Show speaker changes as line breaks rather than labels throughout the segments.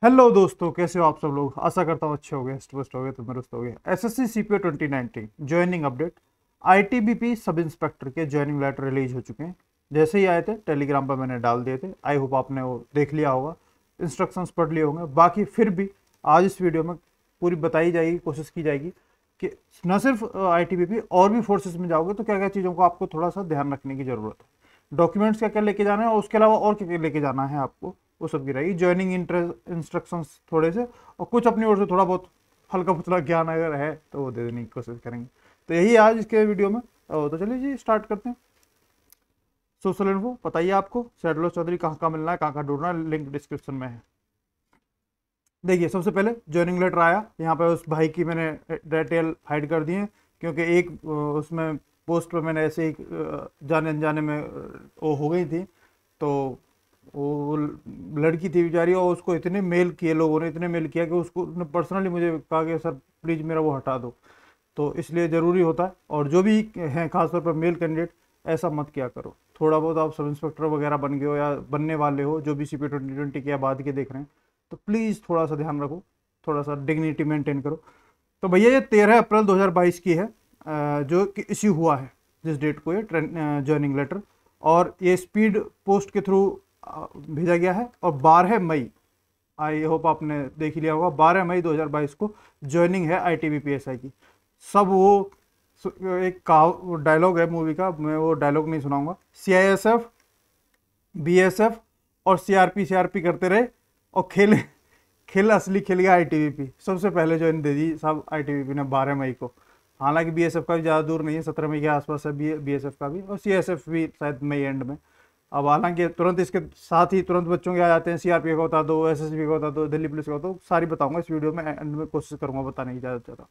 Hello दोस्तों, कैसे हो आप सब लोग। आशा करता हूँ अच्छे हो गए, हष्ट-पुष्ट हो गए, तंदुरुस्त हो गए। SSC CPO 2019 joining update. ITBP sub inspector के ज्वाइनिंग लेटर रिलीज हो चुके हैं। जैसे ही आए थे टेलीग्राम पर मैंने डाल दिए थे। आई होप आपने वो देख लिया होगा, इंस्ट्रक्शंस पढ़ लिए होंगे। बाकी फिर भी आज इस वीडियो में पूरी बताई जाएगी, कोशिश की जाएगी कि न सिर्फ आईटीबीपी और भी फोर्सेस में जाओगे तो क्या क्या चीज़ों को आपको थोड़ा सा ध्यान रखने की ज़रूरत है। डॉक्यूमेंट्स क्या क्या लेके जाना है और उसके अलावा और क्या क्या लेके जाना है आपको, वो सब की रहेगी। ज्वाइनिंग इंस्ट्रक्शंस थोड़े से और कुछ अपनी ओर से थोड़ा बहुत हल्का फुल्का ज्ञान अगर है तो वो दे देने की कोशिश करेंगे। तो यही आज इसके वीडियो में। तो चलिए जी स्टार्ट करते हैं। सोशल इन्फो बताइए आपको सैडलो चौधरी कहाँ कहाँ मिलना है, कहाँ कहाँ ढूंढना है, लिंक डिस्क्रिप्शन में है। देखिए सबसे पहले ज्वाइनिंग लेटर आया। यहाँ पे उस भाई की मैंने डिटेल हाइड कर दी है क्योंकि एक उसमें पोस्ट पे मैंने ऐसे ही जाने अनजाने में वो हो गई थी। तो वो लड़की थी बेचारी और उसको इतने मेल किए, लोगों ने इतने मेल किया कि उसको पर्सनली मुझे कहा कि सर प्लीज़ मेरा वो हटा दो। तो इसलिए ज़रूरी होता है। और जो भी हैं खासतौर पर मेल कैंडिडेट, ऐसा मत किया करो। थोड़ा बहुत आप सब इंस्पेक्टर वगैरह बन गए हो या बनने वाले हो, जो भी सीपी 2020 के बाद के देख रहे हैं, तो प्लीज़ थोड़ा सा ध्यान रखो, थोड़ा सा डिग्निटी मेंटेन करो। तो भैया ये 13 अप्रैल 2022 की है जो कि इश्यू हुआ है, जिस डेट को ये ज्वाइनिंग लेटर। और ये स्पीड पोस्ट के थ्रू भेजा गया है। और 12 मई, आई होप आपने देख ही लिया होगा, 12 मई 2022 को ज्वाइनिंग है आईटीबीपीएसआई की। सब वो एक डायलॉग है मूवी का, मैं वो डायलॉग नहीं सुनाऊंगा। सीआईएसएफ, बीएसएफ और सीआरपी करते रहे और खेल खेल असली खेल गया आईटीबीपी। सबसे पहले ज्वाइन दे दी साहब आईटीबीपी ने 12 मई को। हालांकि बीएसएफ का भी ज़्यादा दूर नहीं है, 17 मई के आसपास है बीएसएफ का भी, और सीएसएफ भी शायद मई एंड में। अब हालांकि तुरंत इसके साथ ही तुरंत बच्चों के आ जाते हैं। सीआरपी का बता दो, एसएसबी का बता दो, दिल्ली पुलिस का बता दो, सारी बताऊंगा इस वीडियो में, एंड में कोशिश करूंगा बताने की ज़्यादा से ज़्यादा।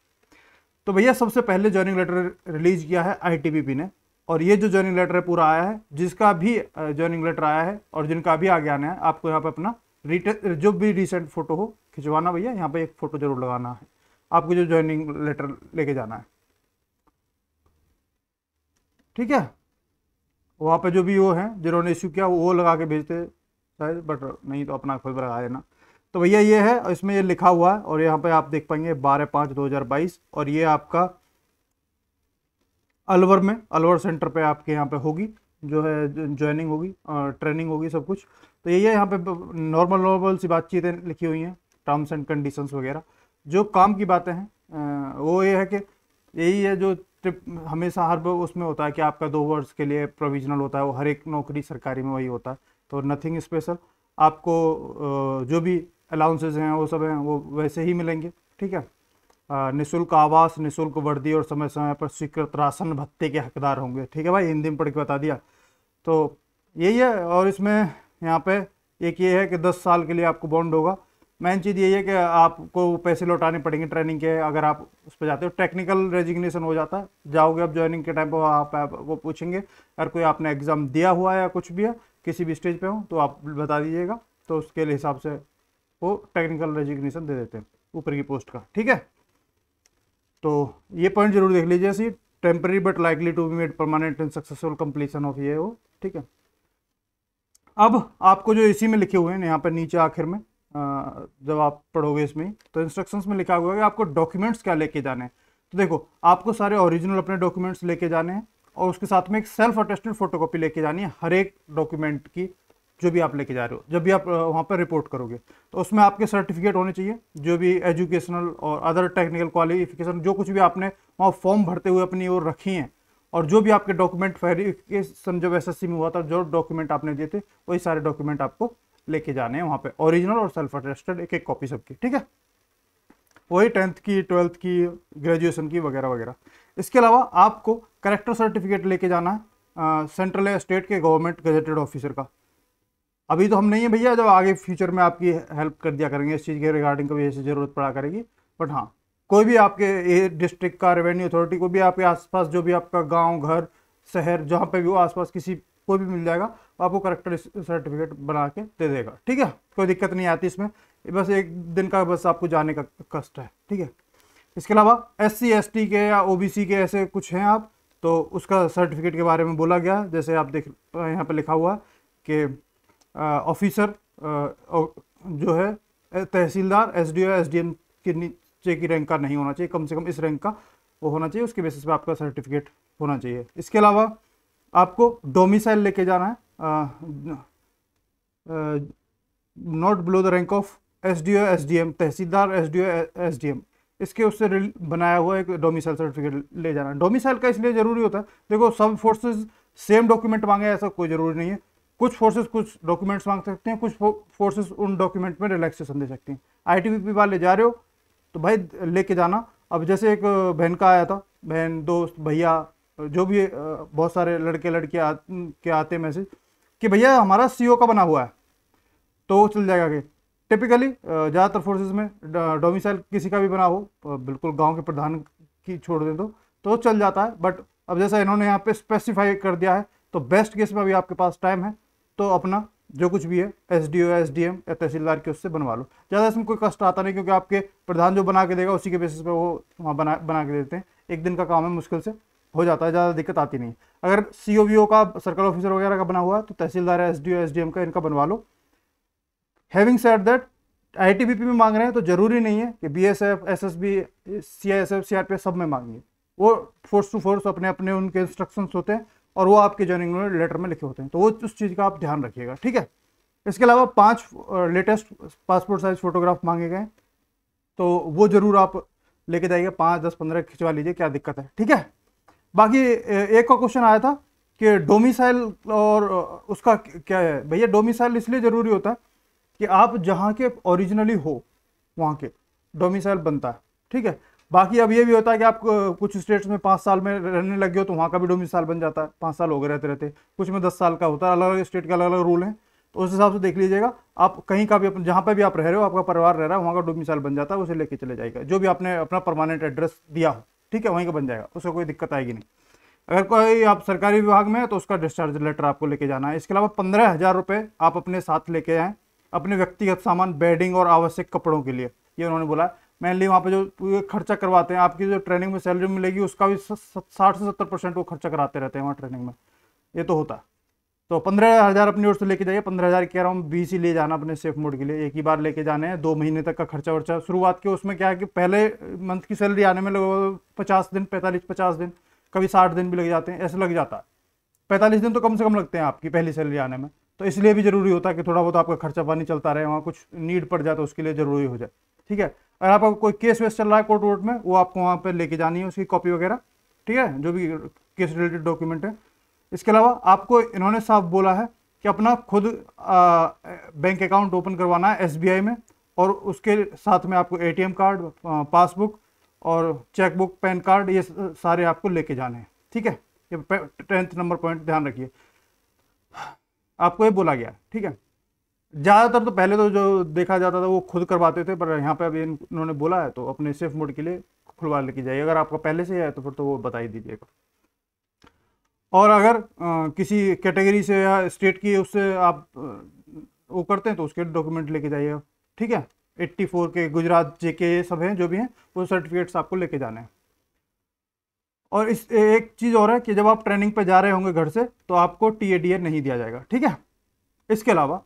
तो भैया सबसे पहले ज्वाइनिंग लेटर रिलीज किया है आईटीबीपी ने। और ये जो ज्वाइनिंग लेटर है पूरा आया है, जिसका भी ज्वाइनिंग लेटर आया है और जिनका भी आगे आना है, आपको यहाँ पे अपना जो भी रिसेंट फोटो हो खिंचवाना भैया। यहाँ पे एक फोटो जरूर लगाना है आपको जो ज्वाइनिंग लेटर लेके जाना है, ठीक है। वहाँ पे जो भी वो हैं जिन्होंने इश्यू किया वो लगा के भेजते शायद, बट नहीं तो अपना खुद लगा देना। तो भैया ये है, इसमें ये लिखा हुआ है और यहाँ पे आप देख पाएंगे 12/5/2022। और ये आपका अलवर में, अलवर सेंटर पे आपके यहाँ पे होगी, जो है ज्वाइनिंग होगी, ट्रेनिंग होगी, सब कुछ। तो यही है, यहाँ पे नॉर्मल नॉर्मल सी बातचीतें लिखी हुई हैं, टर्म्स एंड कंडीशंस वगैरह। जो काम की बातें हैं वो ये है कि यही है जो ट्रिप हमेशा हर उसमें होता है कि आपका 2 वर्ष के लिए प्रोविजनल होता है, वो हर एक नौकरी सरकारी में वही होता है। तो नथिंग स्पेशल, आपको जो भी अलाउंसेज हैं वो सब हैं वो वैसे ही मिलेंगे, ठीक है। निःशुल्क आवास, निःशुल्क वर्दी और समय समय पर स्वीकृत राशन भत्ते के हकदार होंगे, ठीक है भाई, हिंदी में पढ़ के बता दिया। तो यही है। और इसमें यहाँ पे एक ये है कि 10 साल के लिए आपको बॉन्ड होगा। मेन चीज़ यही है कि आपको पैसे लौटाने पड़ेंगे ट्रेनिंग के, अगर आप उस पर जाते हो। टेक्निकल रेजिग्नेशन हो जाता है, जाओगे अब ज्वाइनिंग के टाइम पर आप वो पूछेंगे, अगर कोई आपने एग्ज़ाम दिया हुआ है या कुछ भी है, किसी भी स्टेज पे हो तो आप बता दीजिएगा, तो उसके हिसाब से वो टेक्निकल रेजिग्नेशन दे देते हैं ऊपर की पोस्ट का, ठीक है। तो ये पॉइंट जरूर देख लीजिए, see temporary but likely to be made permanent in successful completion of ये वो, ठीक है। अब आपको जो इसी में लिखे हुए हैं यहाँ पर नीचे आखिर में, जब आप पढ़ोगे इसमें तो इंस्ट्रक्शंस में लिखा हुआ है कि आपको डॉक्यूमेंट्स क्या लेके जाने हैं। तो देखो आपको सारे ओरिजिनल अपने डॉक्यूमेंट्स लेके जाने हैं और उसके साथ में एक सेल्फ अटेस्टेड फोटोकॉपी लेके जानी है हर एक डॉक्यूमेंट की, जो भी आप लेके जा रहे हो। जब भी आप वहाँ पर रिपोर्ट करोगे तो उसमें आपके सर्टिफिकेट होने चाहिए, जो भी एजुकेशनल और अदर टेक्निकल क्वालिफिकेशन, जो कुछ भी आपने वहाँ फॉर्म भरते हुए अपनी ओर रखी हैं, और जो भी आपके डॉक्यूमेंट वेरिफिकेशन जब एसएससी में हुआ था, जो डॉक्यूमेंट आपने दिए थे वही सारे डॉक्यूमेंट आपको लेके जाने हैं वहाँ पे, ओरिजिनल और सेल्फ अटेस्टेड, एक एक कॉपी सबकी, ठीक है। वही 10th की, 12th की, ग्रेजुएशन की वगैरह वगैरह। इसके अलावा आपको करेक्टर सर्टिफिकेट लेके जाना है सेंट्रल या स्टेट के गवर्नमेंट गजेटेड ऑफिसर का। अभी तो हम नहीं है भैया, जब आगे फ्यूचर में आपकी हेल्प कर दिया करेंगे इस चीज़ के रिगार्डिंग, कभी ऐसी ज़रूरत पड़ा करेगी। बट हाँ, कोई भी आपके डिस्ट्रिक्ट का रेवेन्यू अथॉरिटी को भी आपके आसपास, जो भी आपका गांव, घर, शहर, जहाँ पे भी हो आसपास किसी कोई भी मिल जाएगा, आपको करेक्टर सर्टिफिकेट बना के दे देगा, ठीक है। कोई दिक्कत नहीं आती इसमें, बस एक दिन का बस आपको जाने का कष्ट है, ठीक है। इसके अलावा SC ST के या OBC के ऐसे कुछ हैं आप, तो उसका सर्टिफिकेट के बारे में बोला गया। जैसे आप देख यहाँ पे लिखा हुआ कि ऑफिसर जो है तहसीलदार, एसडीओ, एसडीएम के नीचे की रैंक का नहीं होना चाहिए, कम से कम इस रैंक का वो होना चाहिए, उसके बेसिस पे आपका सर्टिफिकेट होना चाहिए। इसके अलावा आपको डोमिसाइल लेके जाना है, not below the rank of SDO, SDM, tehsildar, SDO, SDM, इसके उससे बनाया हुआ एक डोमिसाइल सर्टिफिकेट ले जाना है। डोमिसाइल का इसलिए जरूरी होता है, देखो सब फोर्सेस सेम डॉक्यूमेंट मांगे ऐसा कोई जरूरी नहीं है, कुछ फोर्सेस कुछ डॉक्यूमेंट्स मांग सकते हैं, कुछ फोर्सेस उन डॉक्यूमेंट में रिलैक्सेशन दे सकती हैं। आईटीबीपी वाले जा रहे हो तो भाई लेके जाना। अब जैसे एक बहन का आया था, बहन, दोस्त, भैया, जो भी बहुत सारे लड़के लड़कियाँ के आते मैसेज कि भैया हमारा सीओ का बना हुआ है, तो वो चल जाएगा। कि टिपिकली ज़्यादातर फोर्सेस में डोमिसाइल किसी का भी बना हो, बिल्कुल गांव के प्रधान की छोड़ दें तो चल जाता है। बट अब जैसा इन्होंने यहाँ पे स्पेसिफाई कर दिया है, तो बेस्ट केस में अभी आपके पास टाइम है तो अपना जो कुछ भी है एसडीओ, एसडीएम या तहसीलदार के उससे बनवा लो। ज़्यादा इसमें कोई कष्ट आता नहीं, क्योंकि आपके प्रधान जो बना के देगा उसी के बेसिस पे वो वहाँ बना के देते हैं। एक दिन का काम है, मुश्किल से हो जाता है, ज़्यादा दिक्कत आती नहीं। अगर सीओ वीओ का, सर्कल ऑफिसर वगैरह का बना हुआ है तो तहसीलदार, एसडीओ, एसडीएम का इनका बनवा लो। हैविंग सेड दैट, आईटीबीपी में मांग रहे हैं तो जरूरी नहीं है कि बीएसएफ, एसएसबी, सीआईएसएफ, सीआरपीएफ सब में मांगिए, वो फोर्स टू फोर्स अपने अपने उनके इंस्ट्रक्शंस होते हैं और वो आपके ज्वाइनिंग लेटर में लिखे होते हैं, तो वो उस चीज़ का आप ध्यान रखिएगा, ठीक है। इसके अलावा 5 लेटेस्ट पासपोर्ट साइज फोटोग्राफ मांगे गए, तो वो जरूर आप लेके जाइए, 5, 10, 15 खिंचवा लीजिए, क्या दिक्कत है, ठीक है। बाकी एक का क्वेश्चन आया था कि डोमिसाइल और उसका क्या है। भैया डोमिसाइल इसलिए जरूरी होता है कि आप जहाँ के ओरिजिनली हो वहाँ के डोमिसाइल बनता है, ठीक है। बाकी अब ये भी होता है कि आप कुछ स्टेट्स में 5 साल में रहने लगे हो तो वहाँ का भी डोमिसाइल बन जाता है, 5 साल हो गए रहते रहते, कुछ में 10 साल का होता है, अलग अलग स्टेट के अलग अलग रूल हैं, तो उस हिसाब से देख लीजिएगा। आप कहीं का भी जहाँ पे भी आप रह रहे हो, आपका परिवार रह रहा है, वहाँ का डोमिसाइल बन जाता है, उसे लेके चले जाएगा, जो भी आपने अपना परमानेंट एड्रेस दिया हो, ठीक है, वहीं का बन जाएगा, उससे कोई दिक्कत आएगी नहीं। अगर कोई आप सरकारी विभाग में है तो उसका डिस्चार्ज लेटर आपको लेके जाना है। इसके अलावा 15,000 रुपये आप अपने साथ लेके आएँ, अपने व्यक्तिगत सामान, बेडिंग और आवश्यक कपड़ों के लिए, ये उन्होंने बोला। मेनली वहाँ पे जो खर्चा करवाते हैं, आपकी जो ट्रेनिंग में सैलरी मिलेगी उसका भी 60 से 70% वो खर्चा कराते रहते हैं वहाँ ट्रेनिंग में, ये तो होता है। तो 15,000 अपनी ओर से लेके जाइए, 15,000 कह रहा हूँ, 20 ही ले जाना अपने सेफ मोड के लिए, एक ही बार लेके जाने हैं, 2 महीने तक का खर्चा वर्चा शुरुआत के। उसमें क्या है कि पहले मंथ की सैलरी आने में लगभग 50 दिन, 45-50 दिन, कभी 60 दिन भी लग जाते हैं, ऐसे लग जाता है। 45 दिन तो कम से कम लगते हैं आपकी पहली सैलरी आने में, तो इसलिए भी जरूरी होता है कि थोड़ा बहुत आपका खर्चा पानी चलता रहे, वहाँ कुछ नीड पड़ जाए तो उसके लिए जरूरी हो जाए, ठीक है। अगर आपका कोई केस वेस चल रहा है कोर्ट वोर्ट में, वो आपको वहाँ पे लेके जानी है, उसकी कॉपी वगैरह, ठीक है, जो भी केस रिलेटेड डॉक्यूमेंट है। इसके अलावा आपको इन्होंने साफ बोला है कि अपना खुद बैंक अकाउंट ओपन करवाना है एसबीआई में, और उसके साथ में आपको एटीएम कार्ड, पासबुक और चेकबुक, पैन कार्ड, ये सारे आपको लेके जाने हैं, ठीक है। ये 10th नंबर पॉइंट ध्यान रखिए, आपको ये बोला गया, ठीक है। ज़्यादातर तो पहले तो जो देखा जाता था वो खुद करवाते थे, पर यहाँ पे अभी इन्होंने बोला है तो अपने सेफ मोड के लिए खुलवा लेके जाइए। अगर आपका पहले से है तो फिर तो वो बता ही दीजिएगा। और अगर किसी कैटेगरी से या स्टेट की उससे आप वो करते हैं तो उसके डॉक्यूमेंट लेके जाइएगा, ठीक है। 84 के, गुजरात जेके, ये सब हैं जो भी हैं, वो सर्टिफिकेट्स आपको लेके जाने हैं। और इस एक चीज़ और है कि जब आप ट्रेनिंग पे जा रहे होंगे घर से तो आपको टीएडीए नहीं दिया जाएगा, ठीक है। इसके अलावा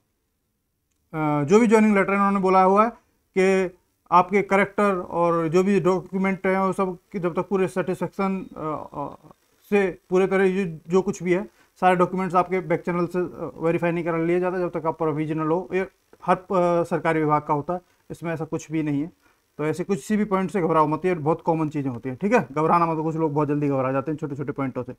जो भी ज्वाइनिंग लेटर इन्होंने बोला हुआ है कि आपके करेक्टर और जो भी डॉक्यूमेंट हैं वो सब कि जब तक पूरे सेटिस्फेक्शन से पूरे तरह जो कुछ भी है सारे डॉक्यूमेंट्स आपके बैक चैनल से वेरीफाई नहीं करा लिया जाता जब तक आप प्रोविजनल हो। ये हर सरकारी विभाग का होता है, इसमें ऐसा कुछ भी नहीं है। तो ऐसे कुछ भी पॉइंट से घबराओ मत, ये बहुत कॉमन चीज़ें होती हैं, ठीक है। घबराना मत, कुछ लोग बहुत जल्दी घबरा जाते हैं छोटे छोटे पॉइंटों से।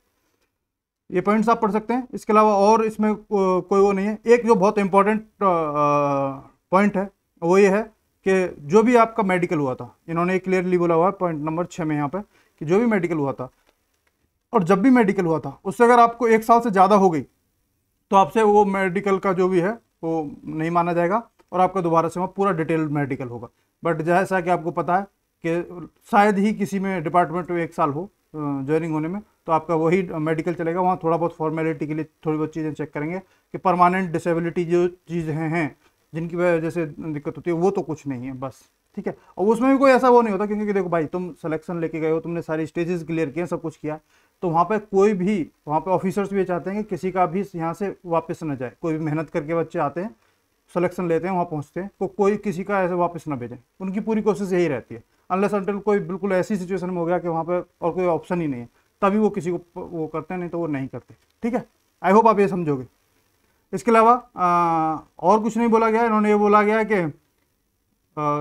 ये पॉइंट्स आप पढ़ सकते हैं। इसके अलावा और इसमें कोई वो नहीं है। एक जो बहुत इंपॉर्टेंट पॉइंट है वो ये है कि जो भी आपका मेडिकल हुआ था, इन्होंने क्लियरली बोला हुआ है पॉइंट नंबर 6 में यहाँ पे कि जो भी मेडिकल हुआ था और जब भी मेडिकल हुआ था उससे अगर आपको 1 साल से ज़्यादा हो गई तो आपसे वो मेडिकल का जो भी है वो नहीं माना जाएगा और आपका दोबारा से वहाँ पूरा डिटेल्ड मेडिकल होगा। बट जैसा कि आपको पता है कि शायद ही किसी में डिपार्टमेंट में 1 साल हो ज्वाइनिंग होने में, तो आपका वही मेडिकल चलेगा। वहाँ थोड़ा बहुत फॉर्मेलिटी के लिए थोड़ी बहुत चीज़ें चेक करेंगे कि परमानेंट डिसेबिलिटी जो चीज़ें हैं जिनकी वजह से दिक्कत होती है वो तो कुछ नहीं है बस, ठीक है। और उसमें भी कोई ऐसा वो नहीं होता क्योंकि देखो भाई तुम सिलेक्शन लेके गए हो, तुमने सारी स्टेजेस क्लियर किए, सब कुछ किया, तो वहाँ पे कोई भी वहाँ पे ऑफिसर्स भी चाहते हैं कि किसी का भी यहाँ से वापस न जाए। कोई भी मेहनत करके बच्चे आते हैं सिलेक्शन लेते हैं, वहाँ पहुँचते हैं, कोई किसी का ऐसे वापस ना भेजें। उनकी पूरी कोशिश यही रहती है, अनलेस अनटिल कोई बिल्कुल ऐसी सिचुएशन में हो गया कि वहाँ पे और कोई ऑप्शन ही नहीं है, तभी वो किसी को वो करते हैं, नहीं तो वो नहीं करते। ठीक है, आई होप आप ये समझोगे। इसके अलावा और कुछ नहीं बोला गया। इन्होंने ये बोला गया कि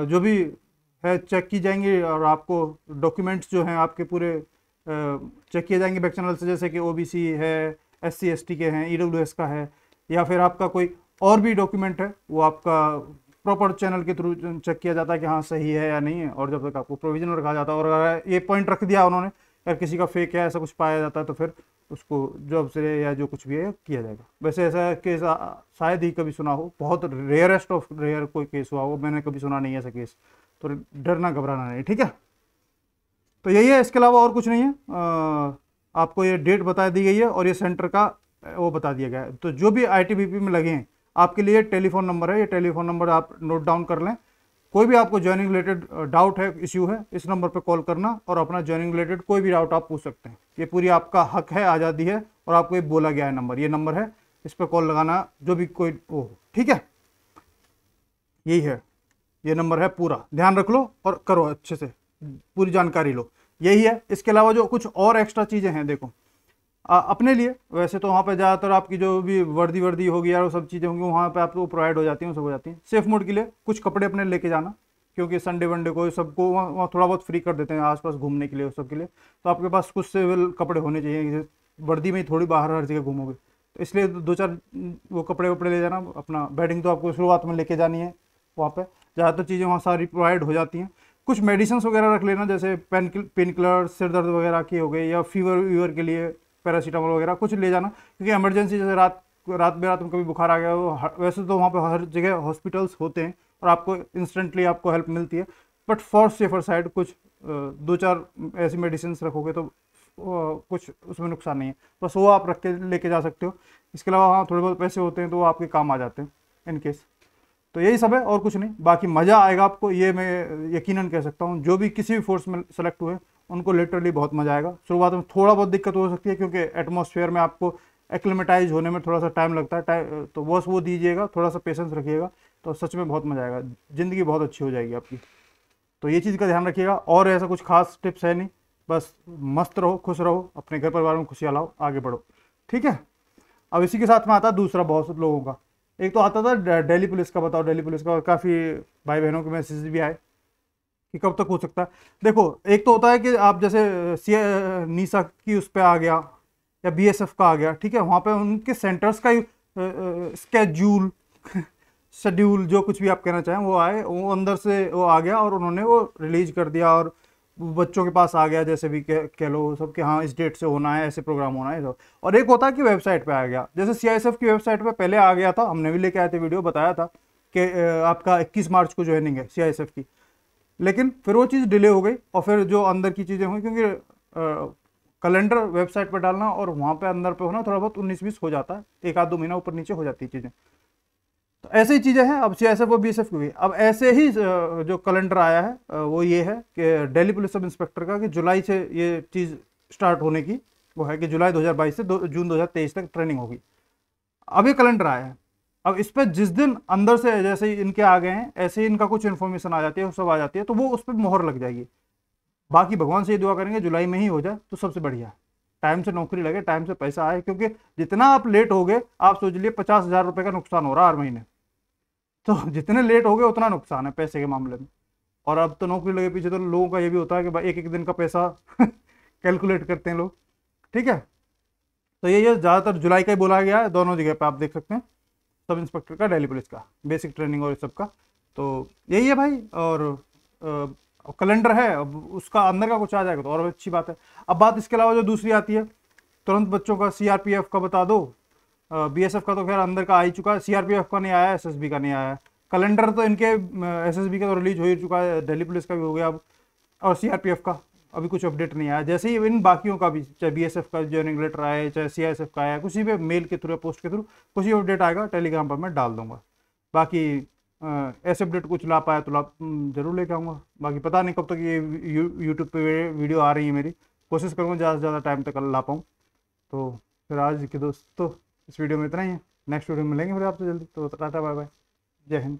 जो भी है चेक की जाएंगी और आपको डॉक्यूमेंट्स जो हैं आपके पूरे चेक किए जाएंगे बैक चैनल से, जैसे कि ओबीसी है, SC ST के हैं, EWS का है, या फिर आपका कोई और भी डॉक्यूमेंट है, वो आपका प्रॉपर चैनल के थ्रू चेक किया जाता है कि हाँ सही है या नहीं है। और जब तक आपको प्रोविजनल रखा जाता है, और अगर ये पॉइंट रख दिया उन्होंने, अगर किसी का फेक है ऐसा कुछ पाया जाता है तो फिर उसको जॉब से या जो कुछ भी है किया जाएगा। वैसे ऐसा केस शायद ही कभी सुना हो, बहुत रेयरेस्ट ऑफ रेयर कोई केस हुआ हो, मैंने कभी सुना नहीं है ऐसा केस। तो डरना घबराना नहीं, ठीक है। तो यही है, इसके अलावा और कुछ नहीं है। आपको ये डेट बता दी गई है और ये सेंटर का वो बता दिया गया है। तो जो भी ITBP में लगे हैं, आपके लिए टेलीफोन नंबर है, ये टेलीफोन नंबर आप नोट डाउन कर लें। कोई भी आपको ज्वाइनिंग रिलेटेड डाउट है, इश्यू है, इस नंबर पर कॉल करना और अपना ज्वाइनिंग रिलेटेड कोई भी डाउट आप पूछ सकते हैं। ये पूरी आपका हक है, आज़ादी है, और आपको ये बोला गया है नंबर, ये नंबर है, इस पर कॉल लगाना जो भी कोई वो हो, ठीक है। यही है, ये नंबर है पूरा, ध्यान रख लो और करो अच्छे से, पूरी जानकारी लो, यही है। इसके अलावा जो कुछ और एक्स्ट्रा चीज़ें हैं, देखो अपने लिए वैसे तो वहाँ पे ज़्यादातर आपकी जो भी वर्दी होगी यार, वो सब चीज़ें होंगी वहाँ पे आपको प्रोवाइड हो जाती हैं, सब हो जाती हैं। सेफ मोड के लिए कुछ कपड़े अपने लेके जाना, क्योंकि संडे वनडे को सबको वहाँ थोड़ा बहुत फ्री कर देते हैं आसपास घूमने के लिए, उस सब के लिए। तो आपके पास कुछ सिविल कपड़े होने चाहिए, वर्दी में ही थोड़ी बाहर हर जगह घूमोगे, तो इसलिए 2-4 वो कपड़े वपड़े ले जाना। अपना बेडिंग तो आपको शुरुआत में लेके जानी है, वहाँ पर ज़्यादातर चीज़ें वहाँ सारी प्रोवाइड हो जाती हैं। कुछ मेडिसिन वगैरह रख लेना, जैसे पेन किलर, सिर दर्द वगैरह की हो गई, या फीवर के लिए पैरासीटामोल वगैरह कुछ ले जाना, क्योंकि इमरजेंसी जैसे रात में कभी बुखार आ गया, वैसे तो वहाँ पे हर जगह हॉस्पिटल्स होते हैं और आपको इंस्टेंटली आपको हेल्प मिलती है, बट फॉर सेफर साइड कुछ 2-4 ऐसी मेडिसिन रखोगे तो कुछ उसमें नुकसान नहीं है, बस वो आप रख के लेके जा सकते हो। इसके अलावा हाँ थोड़े बहुत पैसे होते हैं तो वो आपके काम आ जाते हैं इन केस। तो यही सब है और कुछ नहीं, बाकी मज़ा आएगा आपको, ये मैं यकीनन कह सकता हूँ। जो भी किसी भी फोर्स में सेलेक्ट हुए उनको लिटरली बहुत मज़ा आएगा। शुरुआत में थोड़ा बहुत दिक्कत हो सकती है, क्योंकि एटमॉस्फेयर में आपको एक्लिमेटाइज होने में थोड़ा सा टाइम लगता है, तो बस वो दीजिएगा, थोड़ा सा पेशेंस रखिएगा, तो सच में बहुत मज़ा आएगा, ज़िंदगी बहुत अच्छी हो जाएगी आपकी। तो ये चीज़ का ध्यान रखिएगा, और ऐसा कुछ खास टिप्स है नहीं, बस मस्त रहो, खुश रहो, अपने घर परिवार में खुशियाँ लाओ, आगे बढ़ो, ठीक है। अब इसी के साथ में आता है दूसरा बहुत लोगों का, एक तो आता था दिल्ली पुलिस का, बताओ दिल्ली पुलिस का, और काफ़ी भाई बहनों के मैसेज भी आए कि कब तक हो सकता है। देखो एक तो होता है कि आप जैसे नीसा की उस पर आ गया या BSF का आ गया, ठीक है, वहाँ पे उनके सेंटर्स का स्केड्यूल शेड्यूल जो कुछ भी आप कहना चाहें वो आए, वो अंदर से वो आ गया और उन्होंने वो रिलीज कर दिया, और बच्चों के पास आ गया, जैसे भी कह लो सब कि हाँ इस डेट से होना है, ऐसे प्रोग्राम होना है सब। और एक होता है कि वेबसाइट पे आ गया, जैसे CISF की वेबसाइट पे पहले आ गया था, हमने भी लेके आए थे वीडियो, बताया था कि आपका 21 मार्च को ज्वाइनिंग है CISF की, लेकिन फिर वो चीज़ डिले हो गई, और फिर जो अंदर की चीज़ें हुई, क्योंकि कैलेंडर वेबसाइट पर डालना और वहाँ पे अंदर पे होना थोड़ा बहुत 19-20 हो जाता है, 1-2 महीना ऊपर नीचे हो जाती है चीज़ें। तो ऐसे ही चीज़ें हैं। अब CISF और BSF की हुई, अब ऐसे ही जो कैलेंडर आया है वो ये है कि दिल्ली पुलिस सब इंस्पेक्टर का, कि जुलाई से ये चीज़ स्टार्ट होने की वो है कि जुलाई 2022 से जून 2023 तक ट्रेनिंग होगी। अब ये कैलेंडर आया है, अब इस पर जिस दिन अंदर से जैसे ही इनके आ गए हैं, ऐसे ही इनका कुछ इन्फॉर्मेशन आ जाती है, सब आ जाती है, तो वो उस पर मोहर लग जाएगी। बाकी भगवान से ये दुआ करेंगे जुलाई में ही हो जाए तो सबसे बढ़िया है, टाइम से नौकरी लगे, टाइम से पैसा आए, क्योंकि जितना आप लेट हो गए, आप सोच लिए 50,000 रुपये का नुकसान हो रहा है हर महीने, तो जितने लेट हो गए उतना नुकसान है पैसे के मामले में। और अब तो नौकरी लगे पीछे तो लोगों का ये भी होता है कि भाई एक दिन का पैसा कैलकुलेट करते हैं लोग, ठीक है। तो ये ज़्यादातर जुलाई का ही बोला गया है, दोनों जगह पे आप देख सकते हैं, सब इंस्पेक्टर का, दिल्ली पुलिस का, बेसिक ट्रेनिंग और सब का। तो यही है भाई, और कैलेंडर है, अब उसका अंदर का कुछ आ जाएगा तो और अच्छी बात है। अब बात इसके अलावा जो दूसरी आती है, तुरंत बच्चों का CRPF का बता दो, BSF का तो खैर अंदर का आ ही चुका है, CRPF का नहीं आया, SSB का नहीं आया है। कैलेंडर तो इनके SSB का तो रिलीज हो ही चुका है, दिल्ली पुलिस का भी हो गया अब, और CRPF का अभी कुछ अपडेट नहीं आया। जैसे ही इन बाकियों का भी, चाहे BSF का ज्वाइनिंग लेटर आए, चाहे CISF का आया, किसी भी मेल के थ्रू या पोस्ट के थ्रू कुछ ही अपडेट आएगा, टेलीग्राम पर मैं डाल दूंगा। बाकी ऐसे अपडेट कुछ ला पाया तो जरूर लेके आऊँगा। बाकी पता नहीं कब तक ये यूट्यूब पे वीडियो आ रही है मेरी, कोशिश करूँगा ज़्यादा से ज़्यादा टाइम तक ला पाऊँ। तो फिर आज के दोस्तों इस वीडियो में इतना ही है, नेक्स्ट वीडियो में मिलेंगे फिर आपसे जल्दी, तो टाटा बाय बाय। जय हिंद।